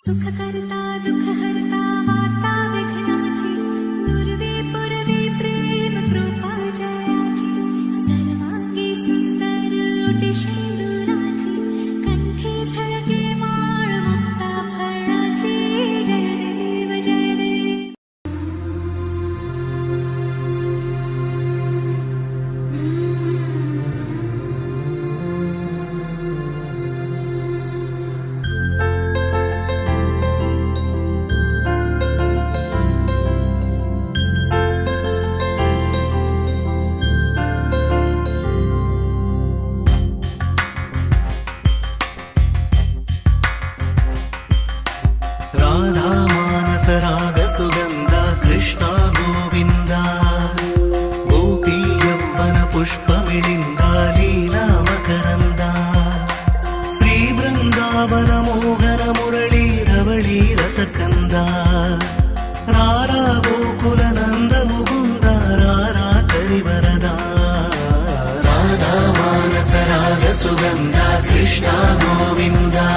सुखकर्ता दुःखहर्ता वार्ता विघ्नाची नुरवी पुरवी प्रेम कृपा जयाची सर्वांगी सुंदर ओटी शेंदुराची कंठी झळके माळ मुक्ता फळाची जय देव जय देव. राधा मानस राग सुगंधा कृष्णा गोविंदा गोपी यौवन पुष्पमिलिंदा लीला मकरंदा श्री वृंदावन मोहन मुरली रवळी रसकंदा रारा गोकुल नंद मुकुंदा रारा करिवरदा राधा मानस राग सुगंधा कृष्णा गोविंदा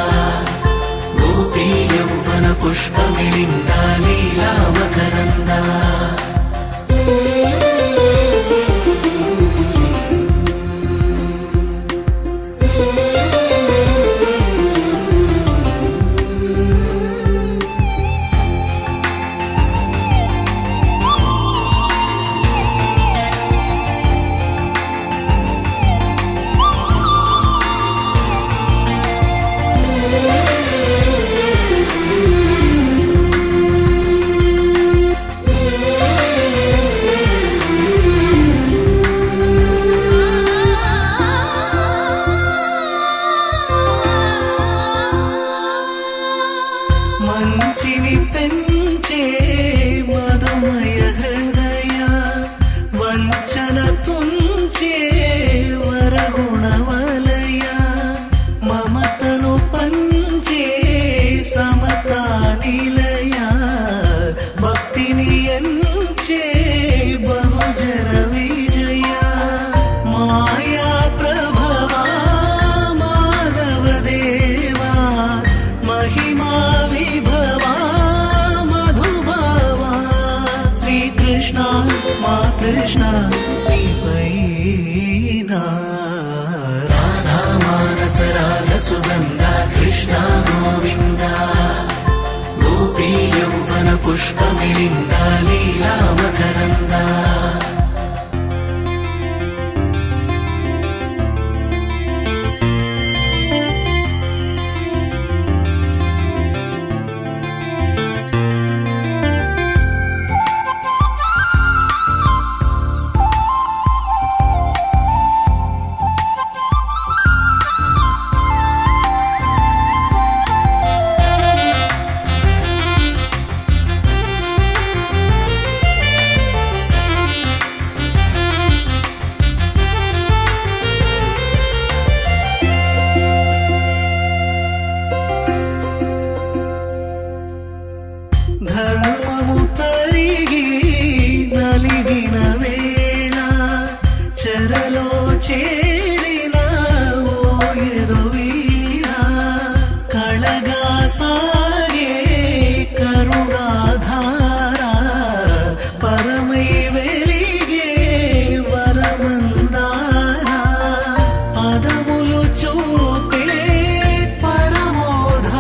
गोपी यौवन पुष्पमिलिंदा लीला मकरंदा మంచిని పెంచే మధుమయ హృదయ వంచన తుంచే వరగుణ వలయ మమతను పంచే సమతా నిలయ భక్తిని ఎంచే బహుజన విజయ మాయా ప్రభవా మాధవ దేవా महिमा विभवा मधुभावा श्री कृष्णा मा कृष्णा पैना राधा मानस राग सुगंधा कृष्णा गोविंदा गोपी यौवन पुष्पमिलिंदा लीला मकरंदा ధర్మము తరిగి నలిగిన వేళ చెరలో చేరిన ఓయదు వీరా కళగా సాగే కరుణాధారా పరమై వెలిగే వరమందారా పదములు చూపే పరమోధారా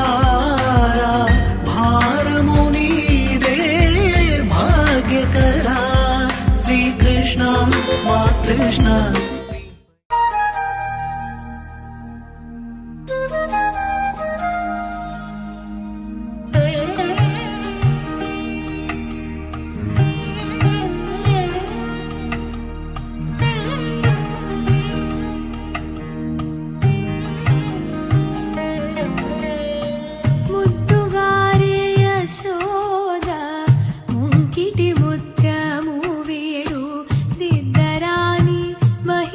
భారము నీదే భాగ్యకరా శ్రీ కృష్ణ మా కృష్ణ ముద్దుగారే యశోద ముంకిటి ముత్యము వీడు దిద్దరాని మహి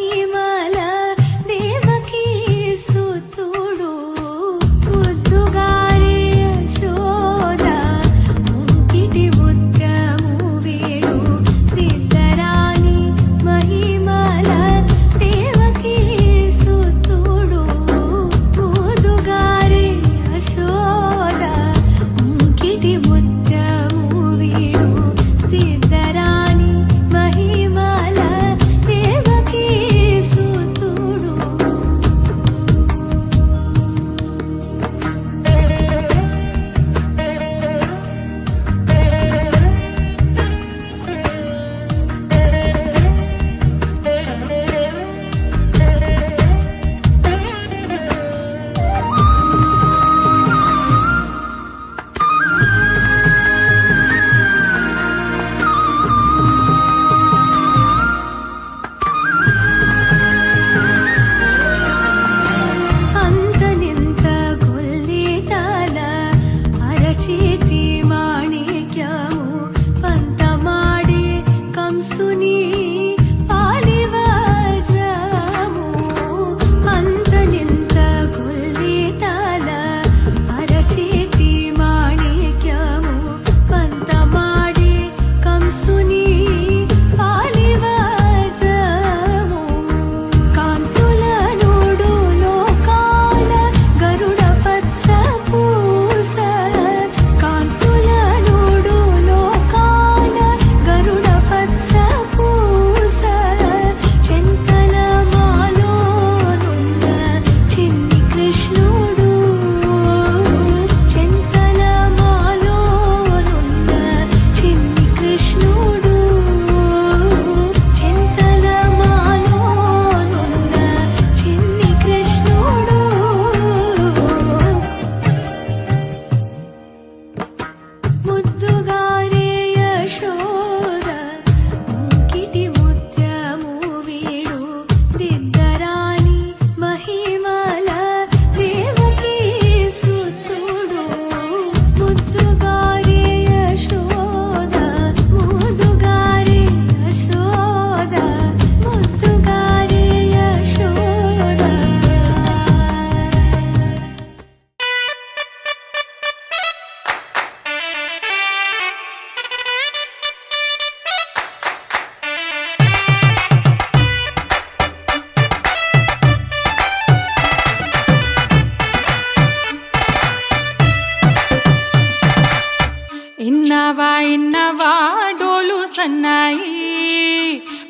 ఇన్నవా డోలు సన్నాయి,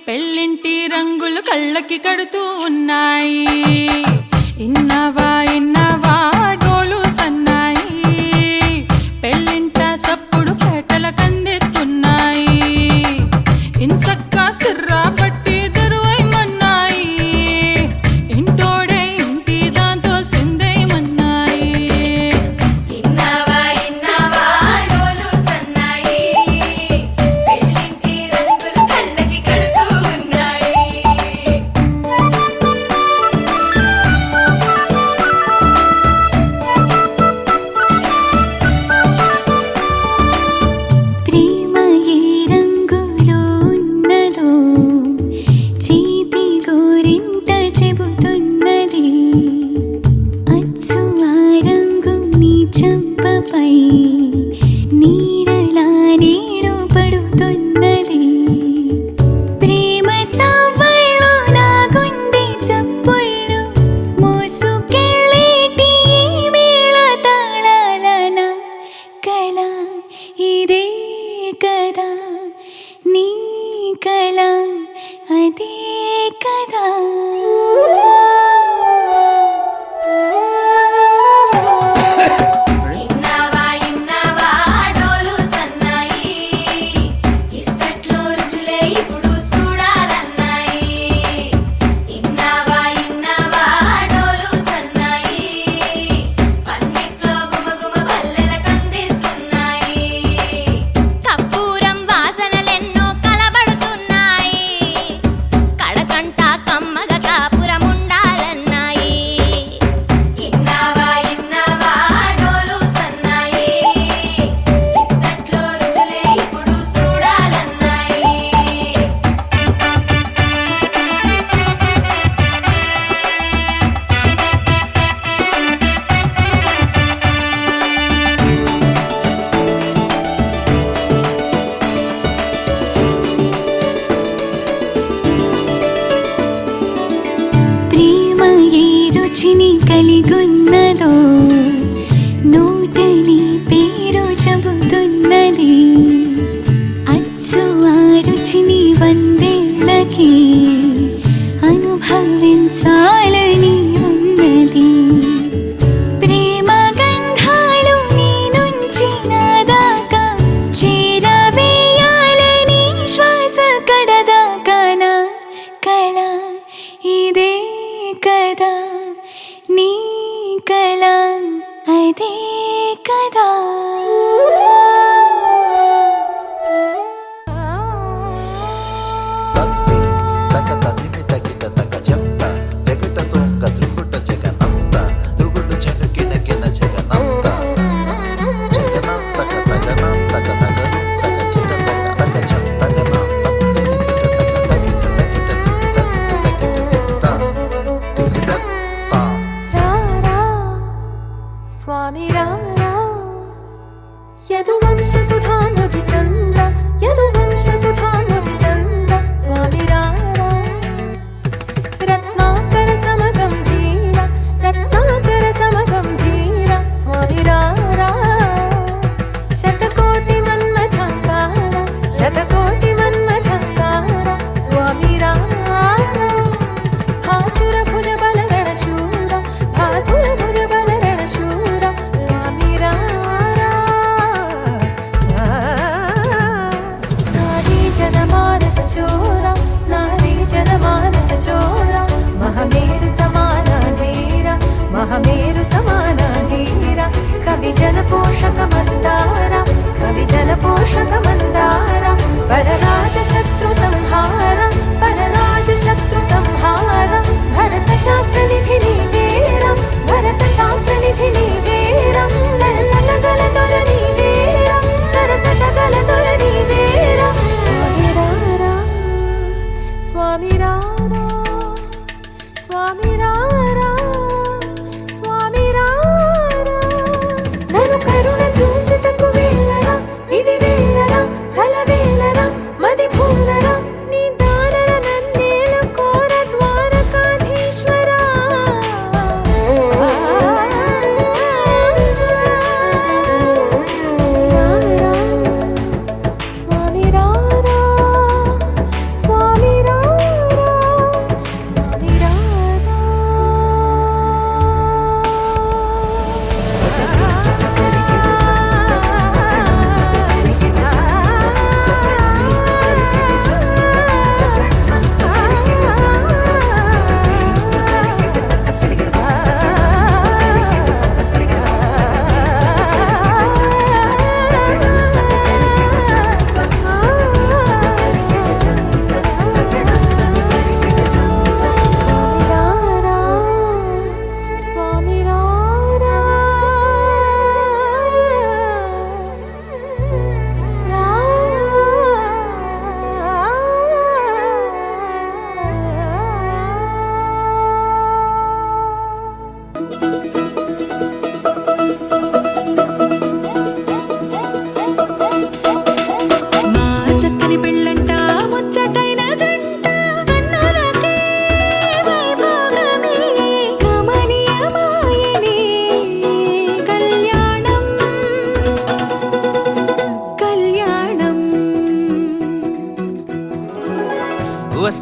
పెళ్ళింటి రంగులు కళ్ళకి కడుతూ ఉన్నాయి. ఇన్నవా డోలు సన్నాయి, పెళ్ళింట సప్పుడు పేటల కందెత్తున్నాయి. ఇన్సక్క సిర్రా పట్టి దరువైమన్నాయి, ఇంటోడే ఇంటి దాంతో సిందేయమన్నాయి. ఇన్నవా డోలు సన్నాయి, పెళ్ళింటి రంగులు కళ్ళకి కడుతూ ఉన్నాయి. ప్రేమ ఏ రంగులో ఉన్నదో చేతి గోరింట చెబుతున్నది. అచ్చు ఆ రంగు నీ చెంపపై నీడలా నీడు పడుతున్నది. ప్రేమ సవ్వళ్ళు నా గుండె చప్పుళ్ళు మోసుకెళ్ళేటి ఈ మేళ తాళాలన కల ఇదే కదా నీ కల అదే కదా. ఇన్నవా డోలు సన్నాయి, ఇస్తట్లో రుచులే ఇప్పుడు చూడాలన్నాయి. ఇన్నవా డోలు సన్నాయి, పన్నెట్లో గుమగుమ పల్లెల కందిస్తున్నాయి. కర్పూరం వాసనలెన్నో కలబడుతున్నాయి, కడకంట కమ్మగ కాపురం ఉండాలన్నాయి. ఇన్నవా డోలు సన్నాయి, ఇస్తట్లో రుచులే ఇప్పుడు చూడాలన్నాయి. ప్రేమ ఏ రుచిని కలిగున్నదో నోటని పేరు చెబుతున్నది. అచ్చు ఆ రుచిని వందేళ్ళకి అనుభవించాలని ఉన్నది. ప్రేమ గంధాలు నీ నుంచి నా దాకా చేరవేయాలని శ్వాస కడదాకా నా కల ఇదే కదా నీ కల అదే కదా. తంతి తక తదిమి తగిట తక చెప్త జగట తొంగ త్రిపుట జగనంత త్రుగుడు చెనుకిన కిన జగనంత జగనంత తగనం తగ తగరు తగ కిట తగ తగ చెం తగనం తగిట తగిట తగిట తగిట రారా స్వామి రారా, యదువంశ సుధా మధుచంద్ర, యదువంశ సుధా మధుచంద్ర. స్వామి రారా, రత్నాకర సమగంభీర, రత్నాకర సమగంభీర. స్వామి రారా, శతకోటి మన్మథంకార, శతకోటి మన్మథంకార. స్వామి రారా, భాసుర భుజ బల రణశూర, భాసుర భుజ బల రణశూర. స్వామి రారా, నారీ జనమానస చోర, నారీ జనమానస చోర. మహమేరు సమాన ధీర, మహమేరు సమాన ధీర. కవి జల పోషక మందార, కవి జల పోషక మందార. పరరాజ శత్రు సంహార, పరరాజ శత్రు సంహార. భరత శాస్త్ర నిధి నీవేర, భరత శాస్త్ర నిధి నీవేర. సరసత గల దొర నీవేర, సరసత గల దొర నీవేర. స్వామి రారా, స్వామి రారా, స్వామి రారా, స్వామి రారా. నన్ను కరుణ చూచుటకు వెళ్ళరా, ఇది వెళ్ళరా,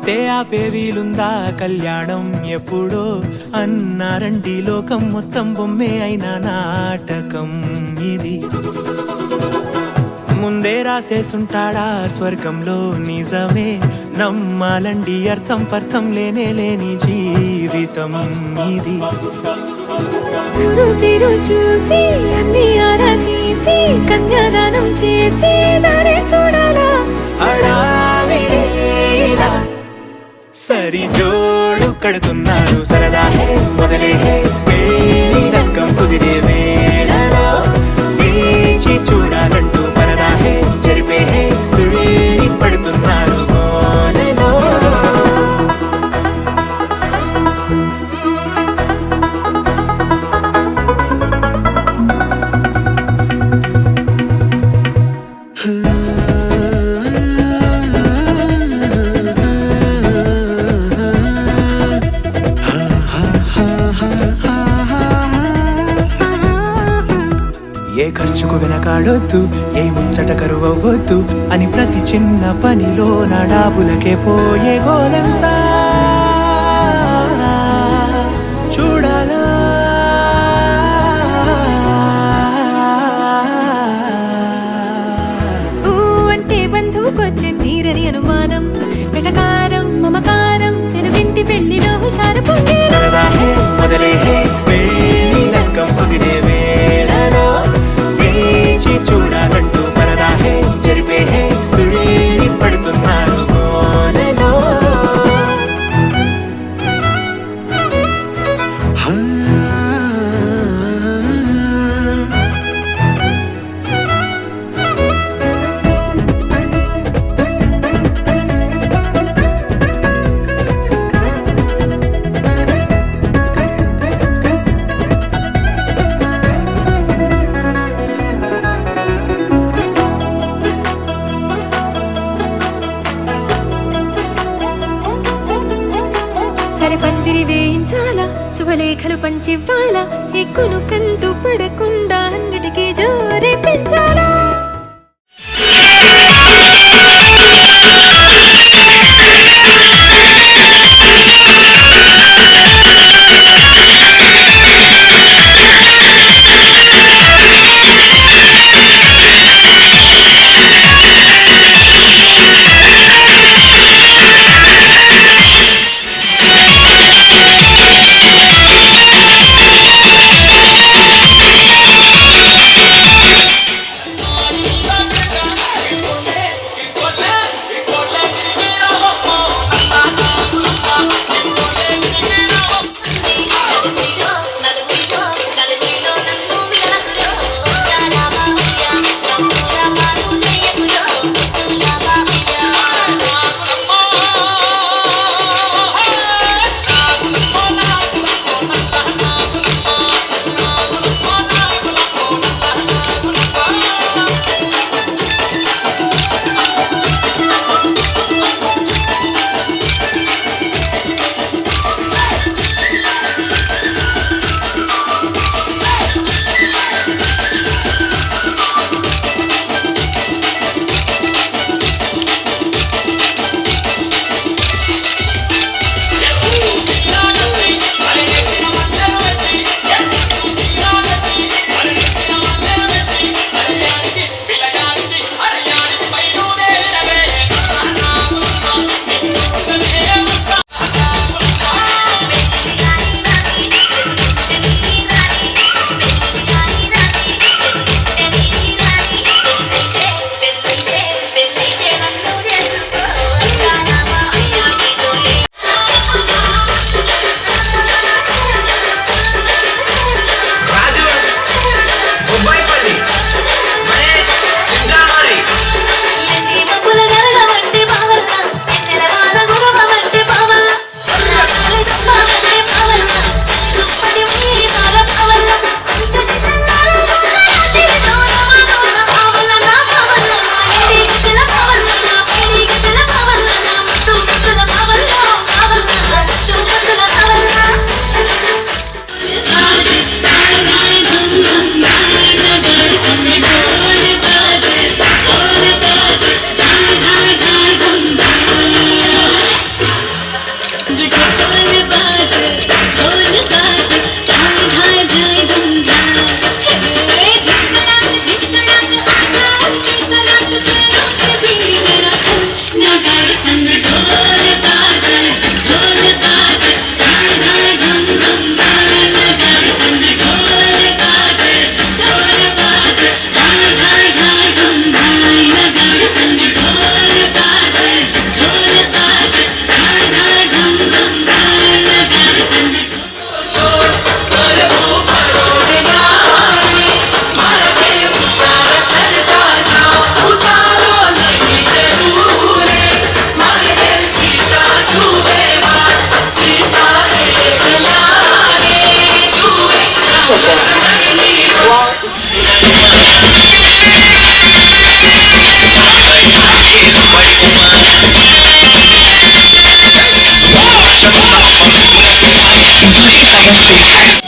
వస్తే ఆపే వీలుందా కళ్యాణం ఎప్పుడో అన్నారండి లోకం మొత్తం బొమ్మే అయిన నాటకం ఇది ముందే రాసేసుంటాడా స్వర్గంలో నిజమే నమ్మాలండి అర్థం పర్థం లేనే లేని జీవితం ఇది తీరు చూసి అన్ని ఆరా తీసి కన్యాదానం చేసి దారి చూడాలా అడావిడేలా సరి జోడు కడుతున్నారు సరదా హే మొదలే హే పెళ్లి రకం కుదిరే వేళలో వేచి చూడాలంటూ పరదా హే జరిపే హే తుళ్ళి పడుతున్నారు గోలలో ఏ ఖర్చుకు వెనకాడొద్దు ఏ ముచ్చట కరువవద్దు అని ప్రతి చిన్న పనిలో నడాబులకే పోయే గోలంతా చూడాలా అంటే బంధువుకొచ్చే తీరని అనుమానం వెటకారం మమకారం తెలుగింటి పెళ్లిలో హుషారు పొంగే సరదా హే మొదలే హే పెళ్లి లగ్గం కుదిరే వేళలో వేచి చూడాలంటూ పరదా హే జరిపే హే తుళ్ళి పడుతున్నారు గోలలో పందిరి వేయించాలా శుభలేఖలు పంచివ్వాలా ఎక్కును కంటూ పడకుండా అన్నిటికీ జోరే పెంచాలా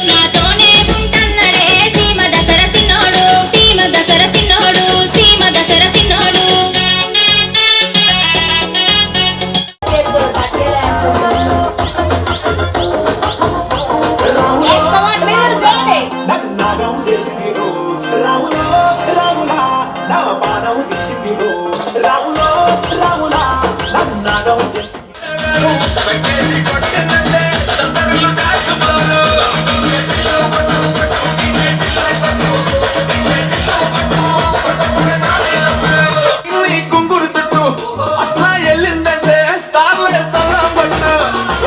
నాతోనే ఉంటన్నడే సీమ దసర సిన్నోడు సీమ దసర సిన్నోడు సీమ దసర సిన్నోడు నన్నాగం చేసింది రో రాములో రాములా నా పాదం తీసింది రో రాములో రాములా నన్నాగం చేసింది కుంగురు చుట్టూ అట్లా వెళ్ళిందంటే స్టార్లే సల్లం పట్టు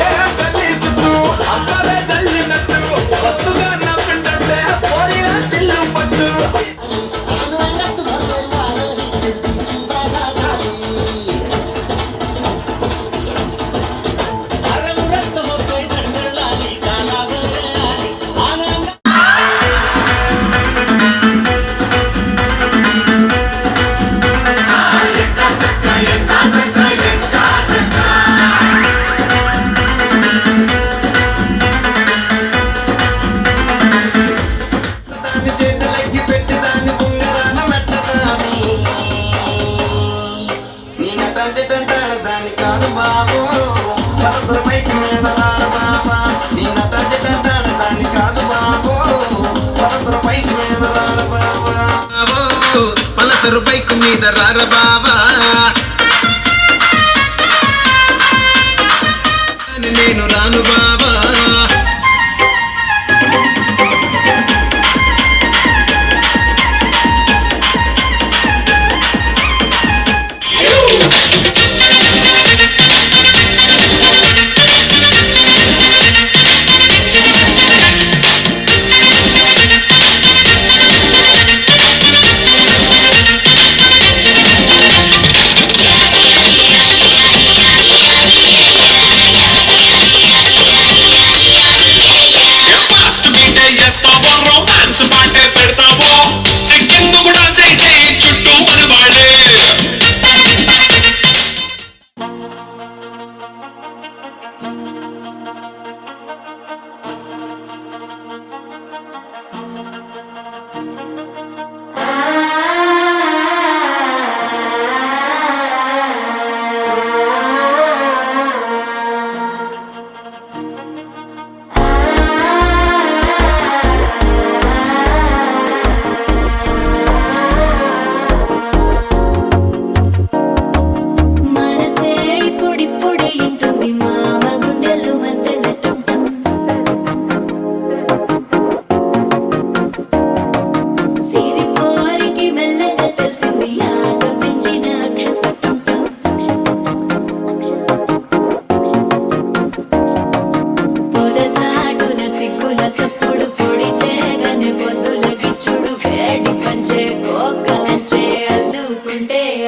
ఏ గల్లీ చుట్టూ అక్కడే చల్లినట్టు వస్తుగా నవ్విందంటే పోరిగా తిల్లు పట్టు దాని కాదు బాబు పలసరు బైక్ మీద రారు బాబా నిన్న తండ్రి దాన్ని కాదు బాబు పలసరు బైక్ మీద రారు బాబా పలసరు బైక్ మీద రారు బాబా నేను రాను బాబా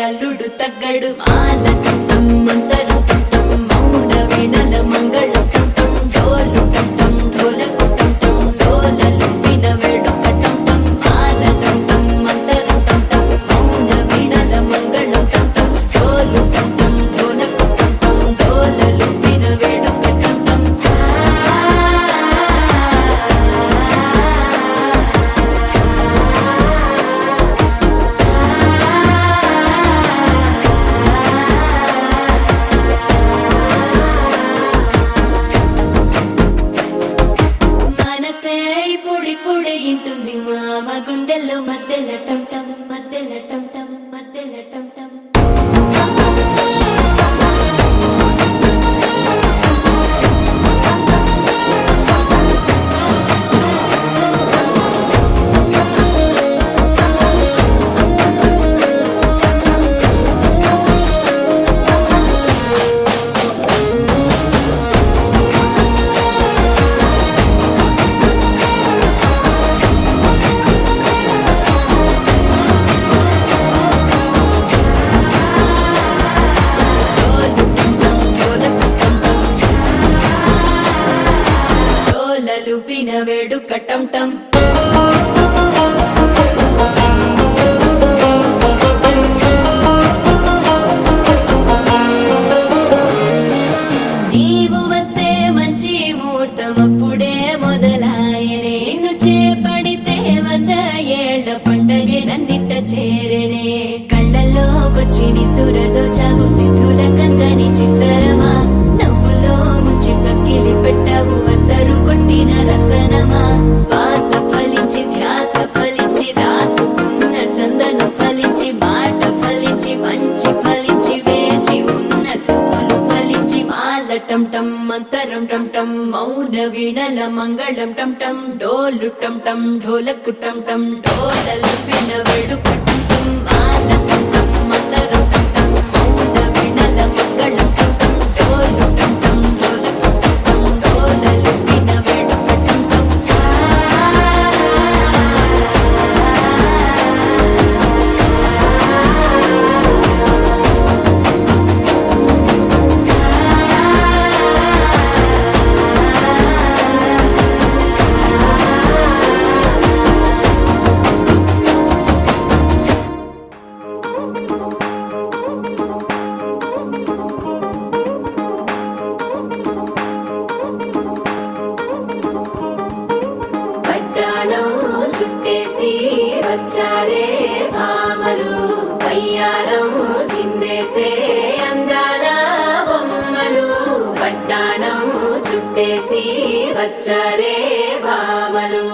అల్లుడు తగ్గడు మాల టం మంతరం టం మౌన వీణల మంగళం టం డోలు టం డోలకు టం డోలలు విన వేడుక టం మాల టం మంతరం టం మౌన వీణల మంగళం టం డోలు టం డోలకు టం డోలలు విన వేడుక టం పొడి ఇంటుంది మామ గుండెల్లో మధ్యల టం మధ్యల టం మధ్యల టం లూపిన వేడుక టం నీవు వస్తే మంచి ముహూర్తం అప్పుడే మొదల వచ్చి నిద్దురదోచావు సిద్ధుల కందని చిత్తరమా నవ్వులో ముంచి చక్కిలి పెట్టావు అద్దరు కొట్టిన రతనమా శ్వాస ఫలించి ధ్యాస ఫలించి రాసుకున్న చందనం ఫలించి మాట ఫలించి మంచి ఫలించి వేచి ఉన్న చూపులు ఫలించి మాల టం టం మంతరం టం టం మౌన వీణల మంగళం టం టం డోలు టం టం ఢోలకు టం టం డోలలు విన వేడుక టం టం మాల టం టం మంతరం టం టం మౌన వీణల మంగళం టం టం డోలు టం టం ఢోలకు టం టం డోలలు విన వేడుక టం టం పడ్డాణం చుట్టేసి వచ్చారే భామలు వయ్యారం చిందేసే అందాల బొమ్మలు పడ్డాణం చుట్టేసి వచ్చారే భామలు